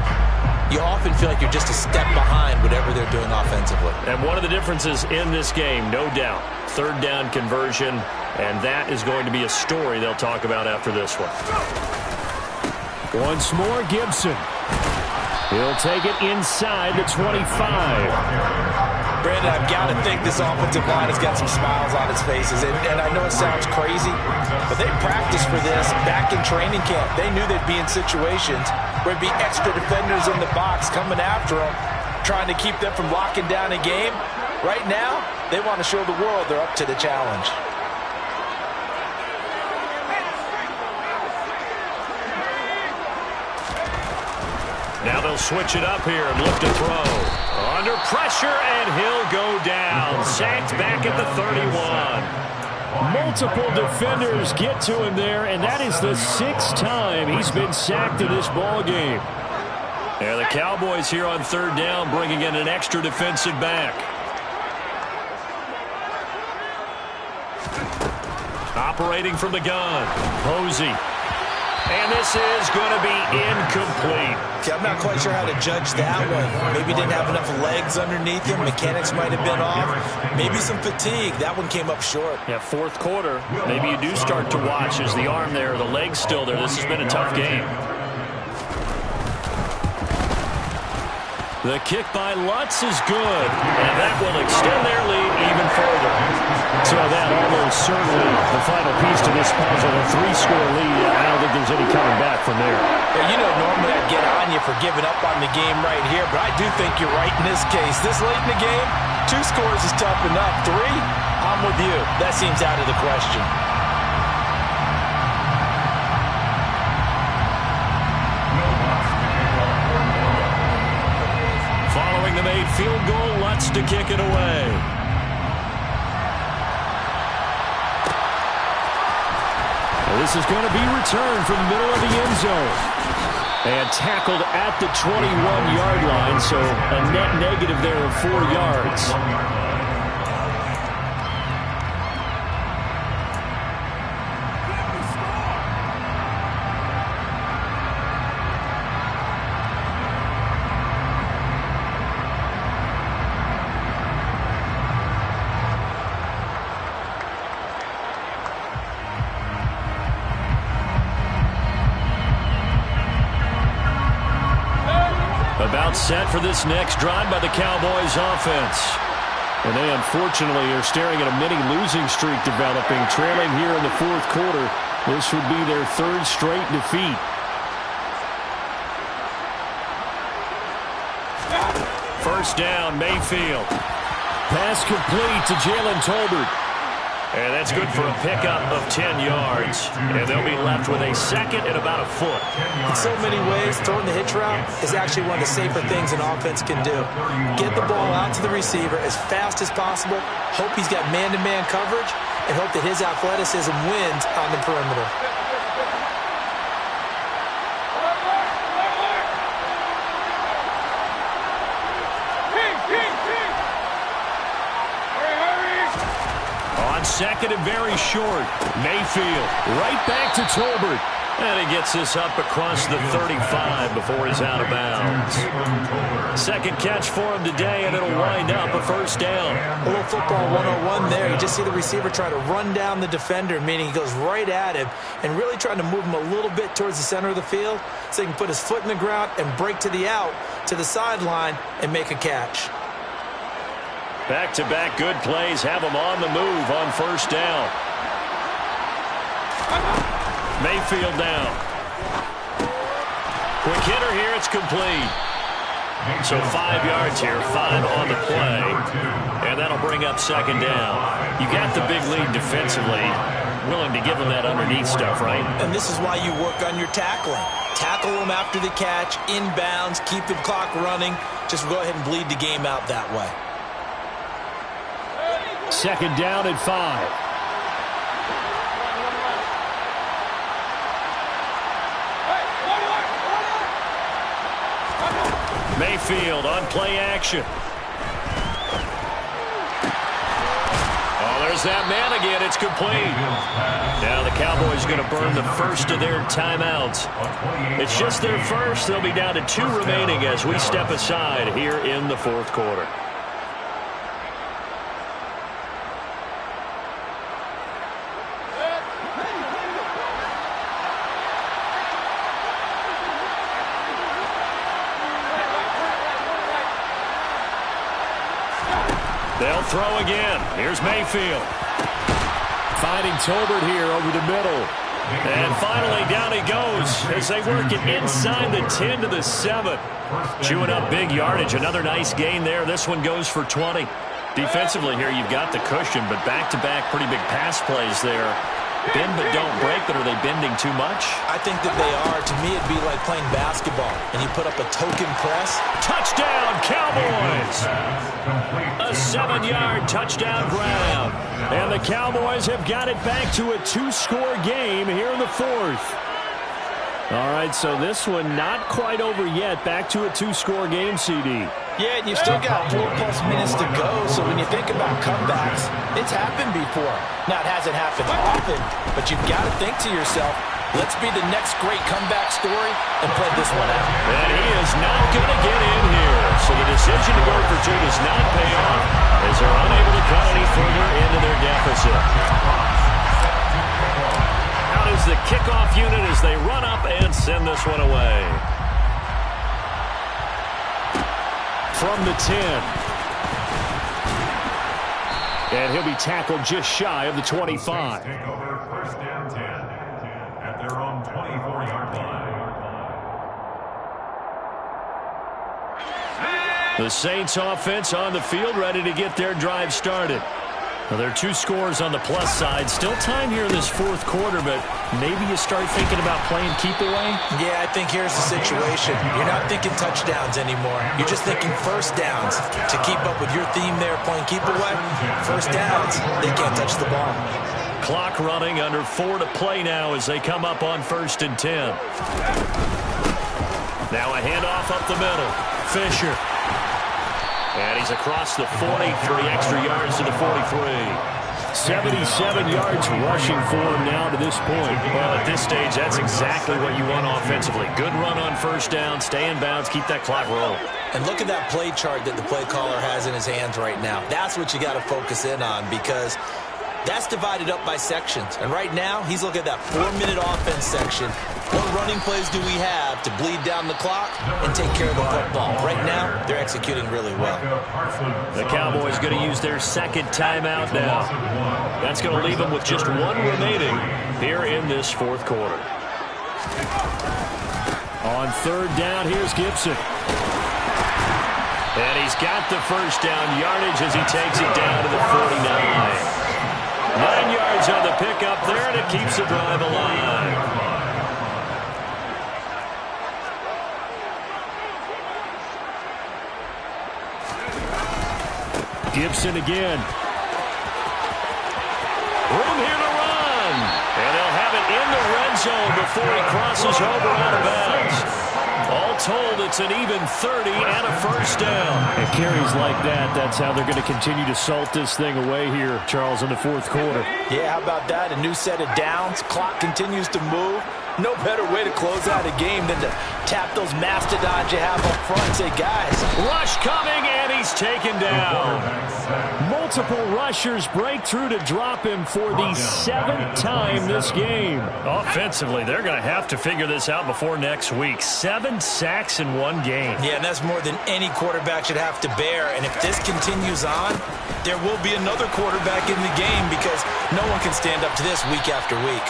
you often feel like you're just a step behind whatever they're doing offensively. And one of the differences in this game, no doubt, 3rd down conversion, and that is going to be a story they'll talk about after this one. Once more, Gibson. He'll take it inside the 25. Brandon, I've got to think this offensive line has got some smiles on its faces. And I know it sounds crazy, but they practiced for this back in training camp. They knew they'd be in situations where there'd be extra defenders in the box coming after them, trying to keep them from locking down a game. Right now, they want to show the world they're up to the challenge. Now they'll switch it up here and look to throw. Under pressure, and he'll go down. Sacked back at the 31. Multiple defenders get to him there, and that is the 6th time he's been sacked in this ball game. And the Cowboys here on 3rd down bringing in an extra defensive back. Operating from the gun, Posey. And this is going to be incomplete. Okay, I'm not quite sure how to judge that one. Maybe didn't have enough legs underneath him. Mechanics might have been off. Maybe some fatigue. That one came up short. Yeah, 4th quarter. Maybe you do start to watch as the arm there, the leg's still there. This has been a tough game. The kick by Lutz is good, and that will extend their lead even further. So that almost certainly the final piece to this puzzle, a 3-score lead. I don't think there's any coming back from there. Yeah, you know, normally I'd get on you for giving up on the game right here, but I do think you're right in this case. This late in the game, 2 scores is tough enough. 3, I'm with you. That seems out of the question. Following the made field goal, Lutz to kick it away. This is going to be returned from the middle of the end zone. And tackled at the 21-yard line, so a net negative there of 4 yards. About set for this next drive by the Cowboys offense. And they unfortunately are staring at a mini losing streak developing, trailing here in the fourth quarter. This would be their third straight defeat. First down, Mayfield. Pass complete to Jalen Tolbert. And that's good for a pickup of 10 yards. And they'll be left with a second and about a foot. In so many ways, throwing the hitch route is actually one of the safer things an offense can do. Get the ball out to the receiver as fast as possible, hope he's got man-to-man coverage, and hope that his athleticism wins on the perimeter. Second and very short. Mayfield right back to Tolbert. And he gets this up across the 35 before he's out of bounds. Second catch for him today, and it'll wind up a first down. A little football 101 there. You just see the receiver try to run down the defender, meaning he goes right at him and really trying to move him a little bit towards the center of the field so he can put his foot in the ground and break to the out, to the sideline, and make a catch. Back-to-back good plays have them on the move on first down. Mayfield down. Quick hitter here, it's complete. So 5 yards here, 5 on the play. And that'll bring up second down. You got the big lead defensively. Willing to give them that underneath stuff, right? And this is why you work on your tackling. Tackle them after the catch, inbounds, keep the clock running. Just go ahead and bleed the game out that way. Second down and 5. Mayfield on play action. Oh, there's that man again. It's complete. Now the Cowboys going to burn the first of their timeouts. It's just their first. They'll be down to 2 remaining as we step aside here in the fourth quarter. They'll throw again. Here's Mayfield. Finding Tolbert here over the middle. And finally down he goes as they work it inside the 10 to the 7. Chewing up big yardage. Another nice gain there. This one goes for 20. Defensively here you've got the cushion, but back-to-back pretty big pass plays there. Bend but don't break, but are they bending too much? I think that they are. To me, it'd be like playing basketball, and you put up a token press. Touchdown, Cowboys! A 7-yard touchdown grab. And the Cowboys have got it back to a 2-score game here in the fourth. All right, so this one not quite over yet. Back to a 2-score game, CD. Yeah, and you've still got 4+ minutes to go, so when you think about comebacks, it's happened before. Now, it hasn't happened often, but you've got to think to yourself, let's be the next great comeback story and play this one out. And he is not going to get in here. So the decision to go for 2 does not pay off as they're unable to cut any further into their deficit. Out is the kickoff unit as they run up and send this one away. From the 10. And he'll be tackled just shy of the 25. Take over first and 10 at their own 24-yard line. The Saints offense on the field ready to get their drive started. Well, there are 2 scores on the plus side. Still time here in this fourth quarter, but maybe you start thinking about playing keep away? Yeah, I think here's the situation. You're not thinking touchdowns anymore. You're just thinking first downs. To keep up with your theme there, playing keep away, first downs, they can't touch the ball. Clock running, under 4 to play now as they come up on first and 10. Now a handoff up the middle. Fisher. And he's across the 40, 3 extra yards to the 43. 77 yards rushing for him now to this point. Well, at this stage, that's exactly what you want offensively. Good run on first down, stay in bounds, keep that clock rolling. And look at that play chart that the play caller has in his hands right now. That's what you got to focus in on because that's divided up by sections. And right now, he's looking at that 4-minute offense section. What running plays do we have to bleed down the clock and take care of the football? Right now, they're executing really well. The Cowboys going to use their second timeout now. That's going to leave them with just one remaining here in this fourth quarter. On third down, here's Gibson. And he's got the first down yardage as he takes it down to the 49. 9 yards on the pickup there, and it keeps the drive alive. Gibson again. Room here to run. And they'll have it in the red zone before he crosses over out of bounds. All told, it's an even 30 and a first down. And carries like that, that's how they're going to continue to salt this thing away here, Charles, in the fourth quarter. Yeah, how about that? A new set of downs. Clock continues to move. No better way to close out a game than to tap those mastodons you have up front and say, guys. Rush coming, and he's taken down. Multiple rushers break through to drop him for the 7th time this game. Offensively, they're going to have to figure this out before next week. 7 sacks in one game. Yeah, and that's more than any quarterback should have to bear. And if this continues on, there will be another quarterback in the game because no one can stand up to this week after week.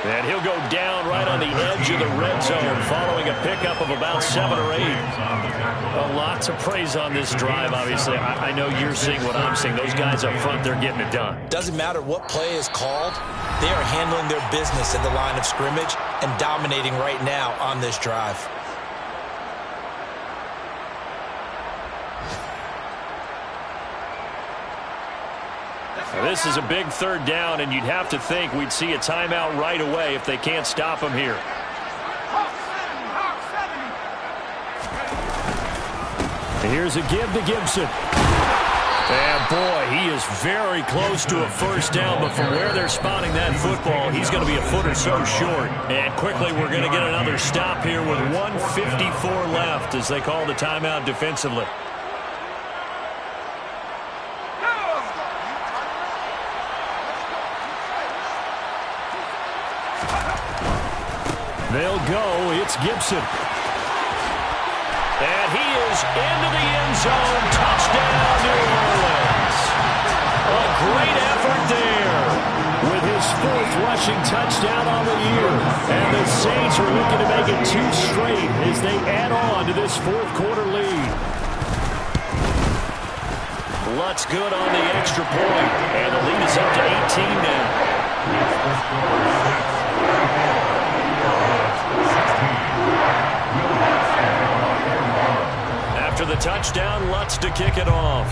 And he'll go down right on the edge of the red zone following a pickup of about 7 or 8. Well, lots of praise on this drive, obviously. I know you're seeing what I'm seeing. Those guys up front, they're getting it done. Doesn't matter what play is called. They are handling their business at the line of scrimmage and dominating right now on this drive. This is a big third down, and you'd have to think we'd see a timeout right away if they can't stop him here. Here's a give to Gibson. And, boy, he is very close to a first down, but from where they're spotting that football, he's going to be a foot or so short. And quickly we're going to get another stop here with 1:54 left as they call the timeout defensively. They'll go. It's Gibson. And he is into the end zone. Touchdown, New Orleans. A great effort there with his 4th rushing touchdown on the year. And the Saints are looking to make it 2 straight as they add on to this fourth quarter lead. Lutz good on the extra point. And the lead is up to 18 now. After the touchdown, Lutz to kick it off.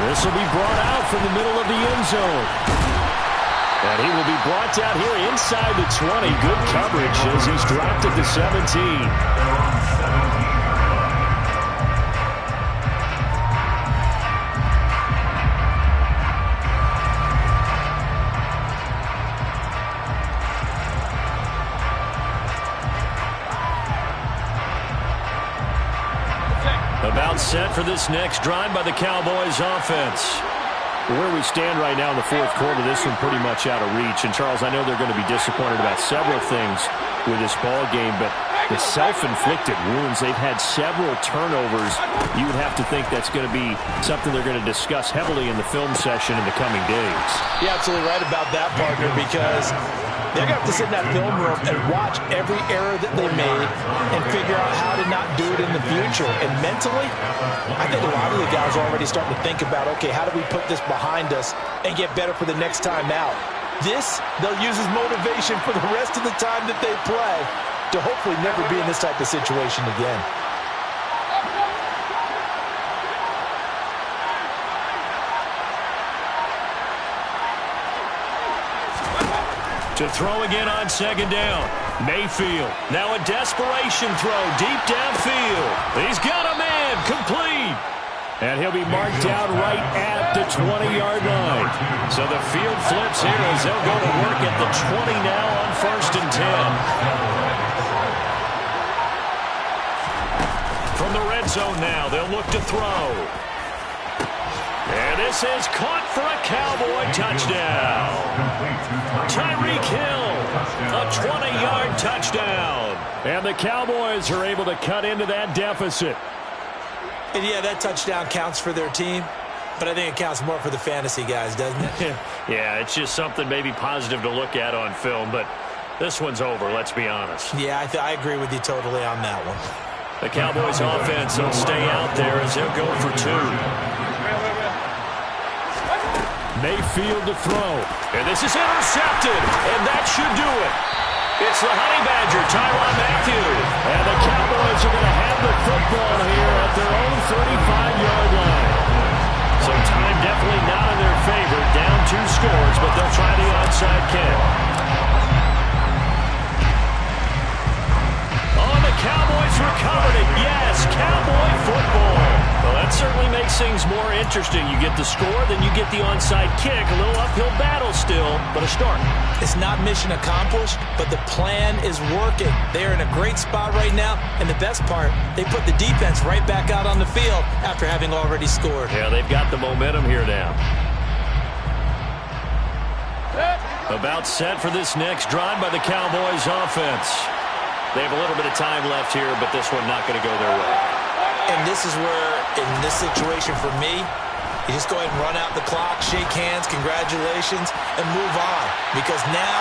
This will be brought out from the middle of the end zone. And he will be brought out here inside the 20. Good coverage as he's dropped at the 17. About set for this next drive by the Cowboys offense. Where we stand right now in the fourth quarter, this one pretty much out of reach. And, Charles, I know they're going to be disappointed about several things with this ball game, but the self-inflicted wounds, they've had several turnovers. You would have to think that's going to be something they're going to discuss heavily in the film session in the coming days. You're absolutely right about that, partner, because they're going to have to sit in that film room and watch every error that they made and figure out how to not do it in the future. And mentally, I think a lot of the guys are already starting to think about, okay, how do we put this behind us and get better for the next time out? This, they'll use as motivation for the rest of the time that they play to hopefully never be in this type of situation again. To throw again on second down. Mayfield. Now a desperation throw deep downfield. He's got a man. Complete. And he'll be marked down right at the 20-yard line. So the field flips here as they'll go to work at the 20 now on 1st and 10. From the red zone now, they'll look to throw. And this is caught for a Cowboy touchdown. Tyreek Hill, a 20-yard touchdown. And the Cowboys are able to cut into that deficit. And yeah, that touchdown counts for their team, but I think it counts more for the fantasy guys, doesn't it? Yeah, it's just something maybe positive to look at on film, but this one's over, let's be honest. Yeah, I agree with you totally on that one. The Cowboys offense will stay out there as they'll go for two. Mayfield to throw. And this is intercepted, and that should do it. It's the Honey Badger, Tyrann Mathieu. And the Cowboys are going to have the football here at their own 35-yard line. So time definitely not in their favor. Down 2 scores, but they'll try the onside kick. Oh, the Cowboys recovered it. Yes, Cowboy football. Well, that certainly makes things more interesting. You get the score, then you get the onside kick. A little uphill battle still, but a start. It's not mission accomplished, but the plan is working. They're in a great spot right now, and the best part, they put the defense right back out on the field after having already scored. Yeah, they've got the momentum here now. About set for this next drive by the Cowboys offense. They have a little bit of time left here, but this one not going to go their way. And this is where, in this situation for me, you just go ahead and run out the clock, shake hands, congratulations, and move on. Because now,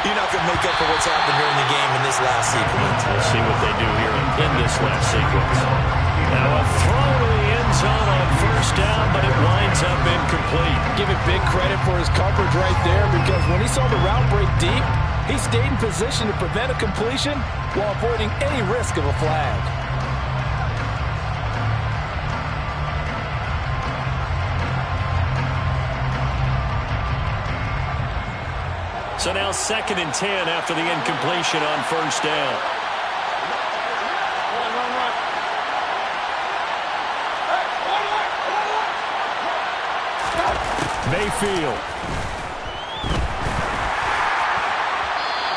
you're not going to make up for what's happened during the game in this last sequence. We'll see what they do here in this last sequence. Now a throw to the end zone on first down, but it winds up incomplete. Give it big credit for his coverage right there, because when he saw the route break deep, he stayed in position to prevent a completion while avoiding any risk of a flag. So now 2nd and 10 after the incompletion on first down. Mayfield.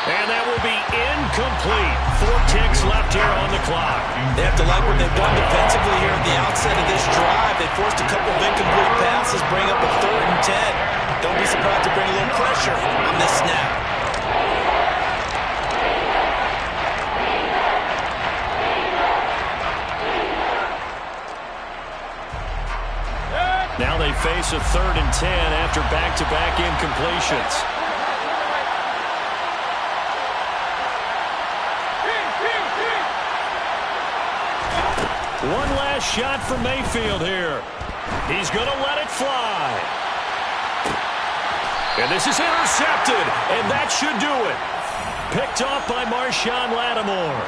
And that will be incomplete. 4 ticks left here on the clock. They have to like what they've done defensively here at the outset of this drive. They forced a couple of incomplete passes, bring up a 3rd and 10. Don't be surprised to bring a little pressure on this snap. Now they face a 3rd and 10 after back-to-back incompletions. One last shot for Mayfield here. He's going to let it fly. And this is intercepted, and that should do it. Picked off by Marshawn Lattimore.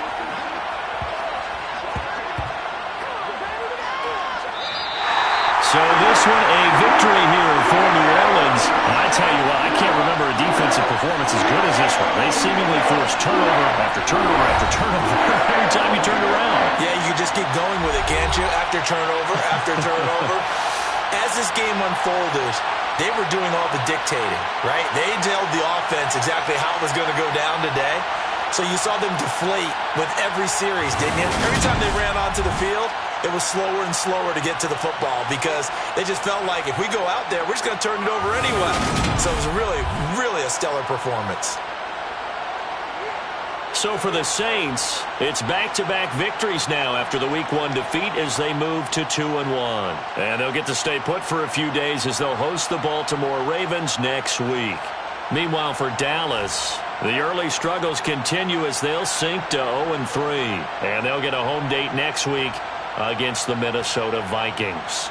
So this one a victory here for New Orleans. I tell you what, I can't remember a defensive performance as good as this one. They seemingly forced turnover after turnover after turnover every time you turned around. Yeah, you just keep going with it, can't you? After turnover, after turnover. As this game unfolded, they were doing all the dictating, right? They told the offense exactly how it was going to go down today. So you saw them deflate with every series, didn't you? Every time they ran onto the field, it was slower and slower to get to the football because they just felt like if we go out there, we're just going to turn it over anyway. So it was really, really a stellar performance. So for the Saints, it's back-to-back victories now after the Week 1 defeat as they move to 2-1. And they'll get to stay put for a few days as they'll host the Baltimore Ravens next week. Meanwhile, for Dallas, the early struggles continue as they'll sink to 0-3. And they'll get a home date next week against the Minnesota Vikings.